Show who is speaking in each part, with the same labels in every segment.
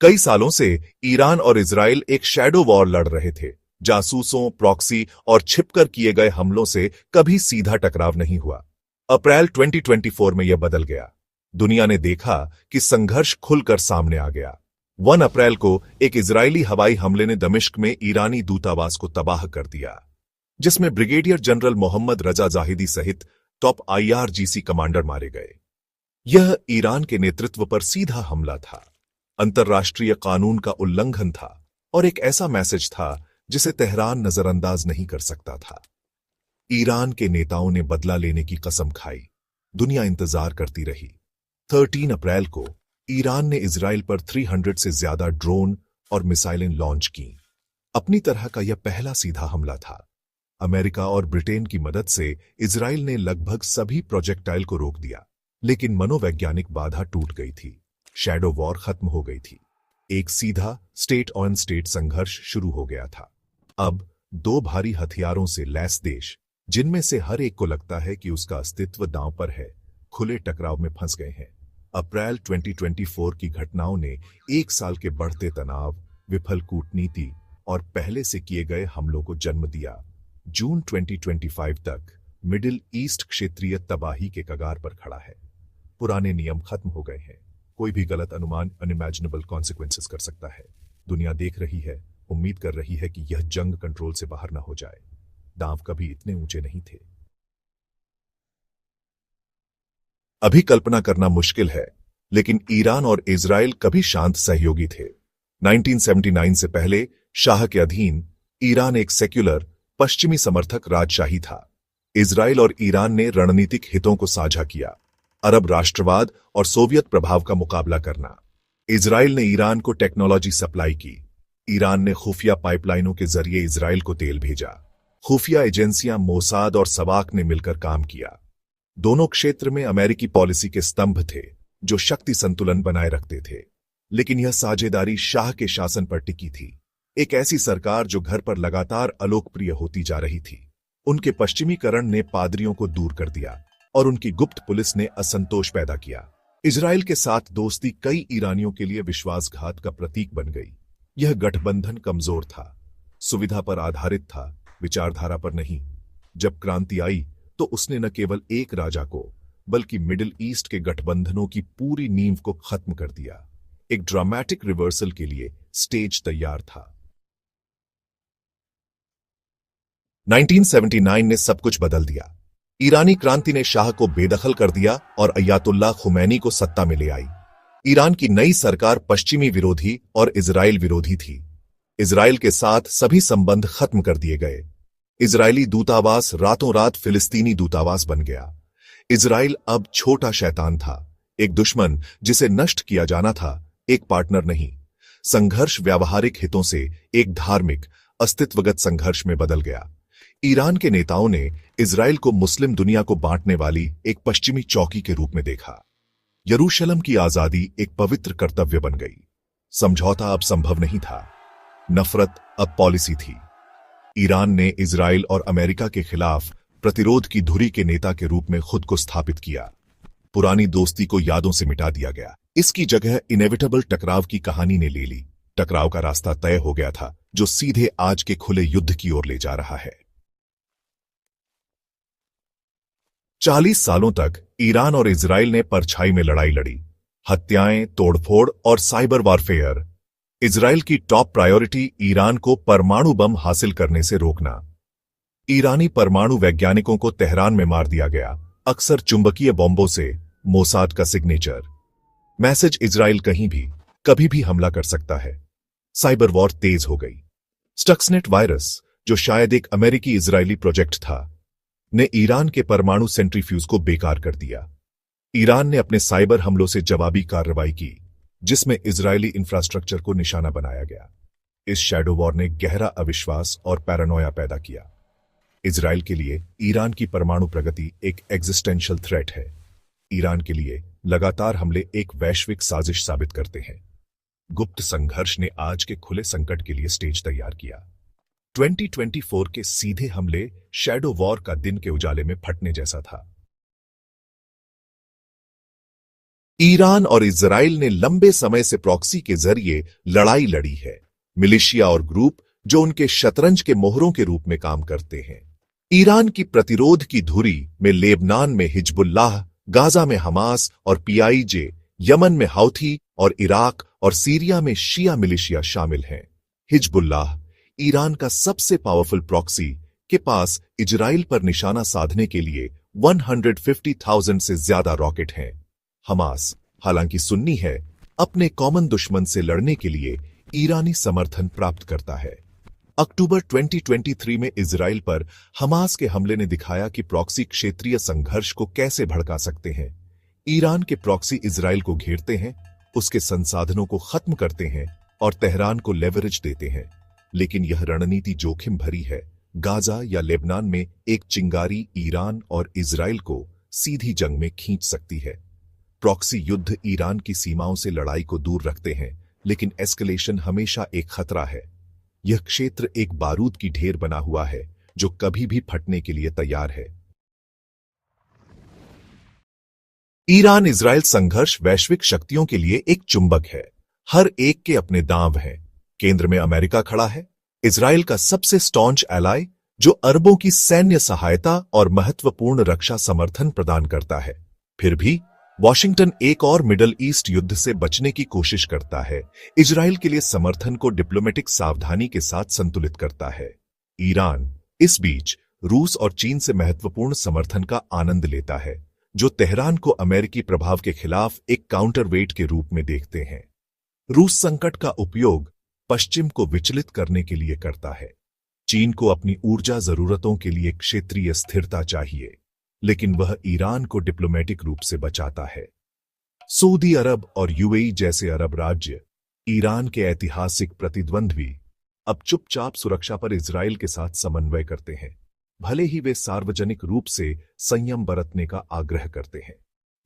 Speaker 1: कई सालों से ईरान और इजराइल एक शैडो वॉर लड़ रहे थे। जासूसों, प्रॉक्सी और छिपकर किए गए हमलों से कभी सीधा टकराव नहीं हुआ। अप्रैल 2024 में यह बदल गया। दुनिया ने देखा कि संघर्ष खुलकर सामने आ गया। 1 अप्रैल को एक इजरायली हवाई हमले ने दमिश्क में ईरानी दूतावास को तबाह कर दिया, जिसमें ब्रिगेडियर जनरल मोहम्मद रजा जाहिदी सहित टॉप IRGC कमांडर मारे गए। यह ईरान के नेतृत्व पर सीधा हमला था, अंतर्राष्ट्रीय कानून का उल्लंघन था और एक ऐसा मैसेज था जिसे तेहरान नजरअंदाज नहीं कर सकता था। ईरान के नेताओं ने बदला लेने की कसम खाई। दुनिया इंतजार करती रही। 13 अप्रैल को ईरान ने इजराइल पर 300 से ज्यादा ड्रोन और मिसाइलें लॉन्च की। अपनी तरह का यह पहला सीधा हमला था। अमेरिका और ब्रिटेन की मदद से इजराइल ने लगभग सभी प्रोजेक्टाइल को रोक दिया, लेकिन मनोवैज्ञानिक बाधा टूट गई थी। शैडो वॉर खत्म हो गई थी। एक सीधा स्टेट ऑन स्टेट संघर्ष शुरू हो गया था। अब दो भारी हथियारों से लैस देश, जिनमें से हर एक को लगता है कि उसका अस्तित्व दांव पर है, खुले टकराव में फंस गए हैं। अप्रैल 2024 की घटनाओं ने 1 साल के बढ़ते तनाव, विफल कूटनीति और पहले से किए गए हमलों को जन्म दिया। जून 2025 तक मिडिल ईस्ट क्षेत्रीय तबाही के कगार पर खड़ा है। पुराने नियम खत्म हो गए हैं। कोई भी गलत अनुमान अनइमेजिनेबल कॉन्सिक्वेंसेस कर सकता है। दुनिया देख रही है, उम्मीद कर रही है कि यह जंग कंट्रोल से बाहर ना हो जाए। दांव कभी इतने ऊंचे नहीं थे। अभी कल्पना करना मुश्किल है, लेकिन ईरान और इजराइल कभी शांत सहयोगी थे। 1979 से पहले शाह के अधीन ईरान एक सेक्युलर, पश्चिमी समर्थक राजशाही था। इजराइल और ईरान ने रणनीतिक हितों को साझा किया, अरब राष्ट्रवाद और सोवियत प्रभाव का मुकाबला करना। इजराइल ने ईरान को टेक्नोलॉजी सप्लाई की। ईरान ने खुफिया पाइपलाइनों के जरिए इजराइल को तेल भेजा। खुफिया एजेंसियां मोसाद और सवाक ने मिलकर काम किया। दोनों क्षेत्र में अमेरिकी पॉलिसी के स्तंभ थे, जो शक्ति संतुलन बनाए रखते थे। लेकिन यह साझेदारी शाह के शासन पर टिकी थी, एक ऐसी सरकार जो घर पर लगातार अलोकप्रिय होती जा रही थी। उनके पश्चिमीकरण ने पादरियों को दूर कर दिया और उनकी गुप्त पुलिस ने असंतोष पैदा किया। इजराइल के साथ दोस्ती कई ईरानियों के लिए विश्वासघात का प्रतीक बन गई। यह गठबंधन कमजोर था, सुविधा पर आधारित था, विचारधारा पर नहीं। जब क्रांति आई तो उसने न केवल एक राजा को, बल्कि मिडिल ईस्ट के गठबंधनों की पूरी नींव को खत्म कर दिया। एक ड्रामेटिक रिवर्सल के लिए स्टेज तैयार था। 1979 ने सब कुछ बदल दिया। ईरानी क्रांति ने शाह को बेदखल कर दिया और अयातुल्लाह खुमैनी को सत्ता में ले आई। ईरान की नई सरकार पश्चिमी विरोधी और इजराइल विरोधी थी। इजराइल के साथ सभी संबंध खत्म कर दिए गए। इजरायली दूतावास रातों रात फिलिस्तीनी दूतावास बन गया। इजराइल अब छोटा शैतान था, एक दुश्मन जिसे नष्ट किया जाना था, एक पार्टनर नहीं। संघर्ष व्यावहारिक हितों से एक धार्मिक, अस्तित्वगत संघर्ष में बदल गया। ईरान के नेताओं ने इजराइल को मुस्लिम दुनिया को बांटने वाली एक पश्चिमी चौकी के रूप में देखा। यरूशलेम की आजादी एक पवित्र कर्तव्य बन गई। समझौता अब संभव नहीं था, नफरत अब पॉलिसी थी। ईरान ने इजराइल और अमेरिका के खिलाफ प्रतिरोध की धुरी के नेता के रूप में खुद को स्थापित किया। पुरानी दोस्ती को यादों से मिटा दिया गया। इसकी जगह इनेविटेबल टकराव की कहानी ने ले ली। टकराव का रास्ता तय हो गया था, जो सीधे आज के खुले युद्ध की ओर ले जा रहा है। 40 सालों तक ईरान और इजराइल ने परछाई में लड़ाई लड़ी। हत्याएं, तोड़फोड़ और साइबर वारफेयर। इजराइल की टॉप प्रायोरिटी ईरान को परमाणु बम हासिल करने से रोकना। ईरानी परमाणु वैज्ञानिकों को तेहरान में मार दिया गया, अक्सर चुंबकीय बॉम्बों से। मोसाद का सिग्नेचर मैसेज, इजराइल कहीं भी कभी भी हमला कर सकता है। साइबर वॉर तेज हो गई। स्टक्सनेट वायरस, जो शायद एक अमेरिकी इजरायली प्रोजेक्ट था, ने ईरान के परमाणु सेंट्रीफ्यूज को बेकार कर दिया। ईरान ने अपने साइबर हमलों से जवाबी कार्रवाई की, जिसमें इजरायली इंफ्रास्ट्रक्चर को निशाना बनाया गया। इस शैडो वॉर ने गहरा अविश्वास और पैरानोया पैदा किया। इजराइल के लिए ईरान की परमाणु प्रगति एक एग्जिस्टेंशियल थ्रेट है। ईरान के लिए लगातार हमले एक वैश्विक साजिश साबित करते हैं। गुप्त संघर्ष ने आज के खुले संकट के लिए स्टेज तैयार किया। 2024 के सीधे हमले शैडो वॉर का दिन के उजाले में फटने जैसा था। ईरान और इजराइल ने लंबे समय से प्रॉक्सी के जरिए लड़ाई लड़ी है। मिलिशिया और ग्रुप जो उनके शतरंज के मोहरों के रूप में काम करते हैं। ईरान की प्रतिरोध की धुरी में लेबनान में हिजबुल्लाह, गाजा में हमास और पीआईजे, यमन में हाउथी और इराक और सीरिया में शिया मिलिशिया शामिल हैं। हिजबुल्लाह, ईरान का सबसे पावरफुल प्रॉक्सी, के पास इजराइल पर निशाना साधने के लिए 150,000 से ज्यादा रॉकेट हैं। हमास, हालांकि सुन्नी है, अपने कॉमन दुश्मन से लड़ने के लिए ईरानी समर्थन प्राप्त करता है। अक्टूबर 2023 में इजराइल पर हमास के हमले ने दिखाया कि प्रॉक्सी क्षेत्रीय संघर्ष को कैसे भड़का सकते हैं। ईरान के प्रॉक्सी इजराइल को घेरते हैं, उसके संसाधनों को खत्म करते हैं और तेहरान को लेवरेज देते हैं। लेकिन यह रणनीति जोखिम भरी है। गाजा या लेबनान में एक चिंगारी ईरान और इजराइल को सीधी जंग में खींच सकती है। प्रॉक्सी युद्ध ईरान की सीमाओं से लड़ाई को दूर रखते हैं, लेकिन एस्केलेशन हमेशा एक खतरा है। यह क्षेत्र एक बारूद की ढेर बना हुआ है जो कभी भी फटने के लिए तैयार है। ईरान इजराइल संघर्ष वैश्विक शक्तियों के लिए एक चुंबक है। हर एक के अपने दांव हैं। केंद्र में अमेरिका खड़ा है, इजराइल का सबसे स्टॉन्च एलाई जो अरबों की सैन्य सहायता और महत्वपूर्ण रक्षा समर्थन प्रदान करता है। फिर भी वॉशिंगटन एक और मिडल ईस्ट युद्ध से बचने की कोशिश करता है। इजराइल के लिए समर्थन को डिप्लोमेटिक सावधानी के साथ संतुलित करता है। ईरान इस बीच रूस और चीन से महत्वपूर्ण समर्थन का आनंद लेता है, जो तेहरान को अमेरिकी प्रभाव के खिलाफ एक काउंटरवेट के रूप में देखते हैं। रूस संकट का उपयोग पश्चिम को विचलित करने के लिए करता है। चीन को अपनी ऊर्जा जरूरतों के लिए क्षेत्रीय स्थिरता चाहिए, लेकिन वह ईरान को डिप्लोमेटिक रूप से बचाता है। सऊदी अरब और यूएई जैसे अरब राज्य, ईरान के ऐतिहासिक प्रतिद्वंद्वी, अब चुपचाप सुरक्षा पर इजराइल के साथ समन्वय करते हैं, भले ही वे सार्वजनिक रूप से संयम बरतने का आग्रह करते हैं।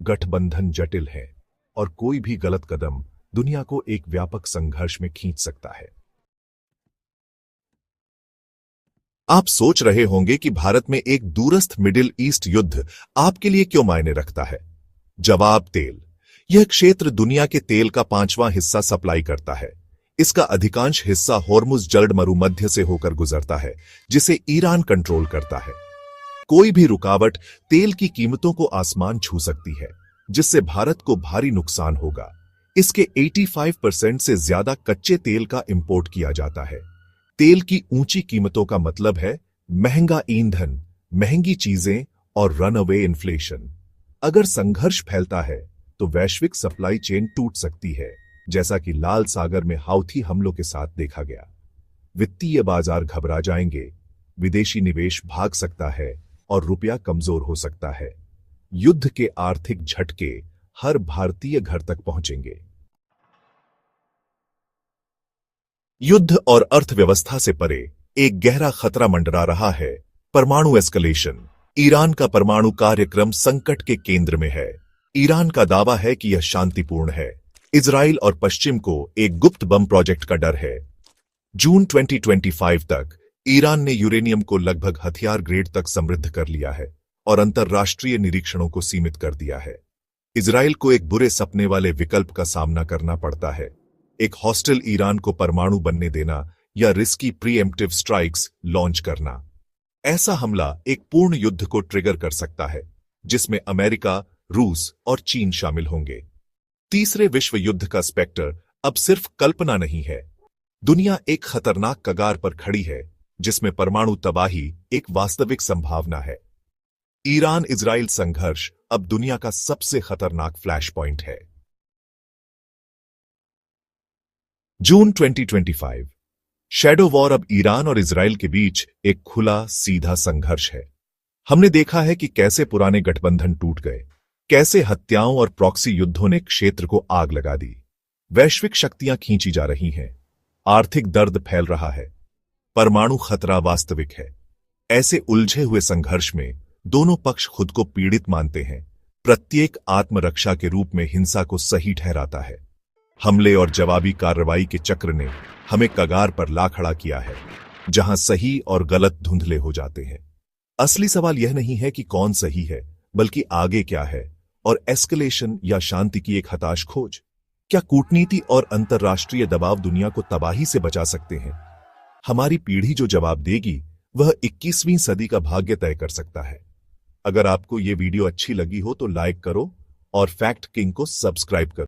Speaker 1: गठबंधन जटिल है और कोई भी गलत कदम दुनिया को एक व्यापक संघर्ष में खींच सकता है। आप सोच रहे होंगे कि भारत में एक दूरस्थ मिडिल ईस्ट युद्ध आपके लिए क्यों मायने रखता है? जवाब तेल। यह क्षेत्र दुनिया के तेल का 5वां हिस्सा सप्लाई करता है। इसका अधिकांश हिस्सा होर्मुज जल्द मरुमध्य से होकर गुजरता है, जिसे ईरान कंट्रोल करता है। कोई भी रुकावट तेल की कीमतों को आसमान छू सकती है, जिससे भारत को भारी नुकसान होगा। इसके 85% से ज्यादा कच्चे तेल का इंपोर्ट किया जाता है। तेल की ऊंची कीमतों का मतलब है महंगा ईंधन, महंगी चीजें और रनअवे इन्फ्लेशन। अगर संघर्ष फैलता है तो वैश्विक सप्लाई चेन टूट सकती है, जैसा कि लाल सागर में हाउथी हमलों के साथ देखा गया। वित्तीय बाजार घबरा जाएंगे, विदेशी निवेश भाग सकता है और रुपया कमजोर हो सकता है। युद्ध के आर्थिक झटके हर भारतीय घर तक पहुंचेंगे। युद्ध और अर्थव्यवस्था से परे एक गहरा खतरा मंडरा रहा है, परमाणु एस्केलेशन। ईरान का परमाणु कार्यक्रम संकट के केंद्र में है। ईरान का दावा है कि यह शांतिपूर्ण है। इजराइल और पश्चिम को एक गुप्त बम प्रोजेक्ट का डर है। जून 2025 तक ईरान ने यूरेनियम को लगभग हथियार ग्रेड तक समृद्ध कर लिया है और अंतर्राष्ट्रीय निरीक्षणों को सीमित कर दिया है। इजराइल को एक बुरे सपने वाले विकल्प का सामना करना पड़ता है, एक हॉस्टिल ईरान को परमाणु बनने देना या रिस्की प्रीएम्प्टिव स्ट्राइक्स लॉन्च करना। ऐसा हमला एक पूर्ण युद्ध को ट्रिगर कर सकता है, जिसमें अमेरिका, रूस और चीन शामिल होंगे। तीसरे विश्व युद्ध का स्पेक्टर अब सिर्फ कल्पना नहीं है। दुनिया एक खतरनाक कगार पर खड़ी है, जिसमें परमाणु तबाही एक वास्तविक संभावना है। ईरान इजराइल संघर्ष अब दुनिया का सबसे खतरनाक फ्लैश पॉइंट है। जून 2025 शैडो वॉर अब ईरान और इजराइल के बीच एक खुला सीधा संघर्ष है। हमने देखा है कि कैसे पुराने गठबंधन टूट गए, कैसे हत्याओं और प्रॉक्सी युद्धों ने क्षेत्र को आग लगा दी। वैश्विक शक्तियां खींची जा रही हैं, आर्थिक दर्द फैल रहा है, परमाणु खतरा वास्तविक है। ऐसे उलझे हुए संघर्ष में दोनों पक्ष खुद को पीड़ित मानते हैं। प्रत्येक आत्मरक्षा के रूप में हिंसा को सही ठहराता है। हमले और जवाबी कार्रवाई के चक्र ने हमें कगार पर ला खड़ा किया है, जहां सही और गलत धुंधले हो जाते हैं। असली सवाल यह नहीं है कि कौन सही है, बल्कि आगे क्या है और एस्केलेशन या शांति की एक हताश खोज? क्या कूटनीति और अंतर्राष्ट्रीय दबाव दुनिया को तबाही से बचा सकते हैं? हमारी पीढ़ी जो जवाब देगी वह 21वीं सदी का भाग्य तय कर सकता है। अगर आपको ये वीडियो अच्छी लगी हो तो लाइक करो और फैक्ट किंग को सब्सक्राइब करो।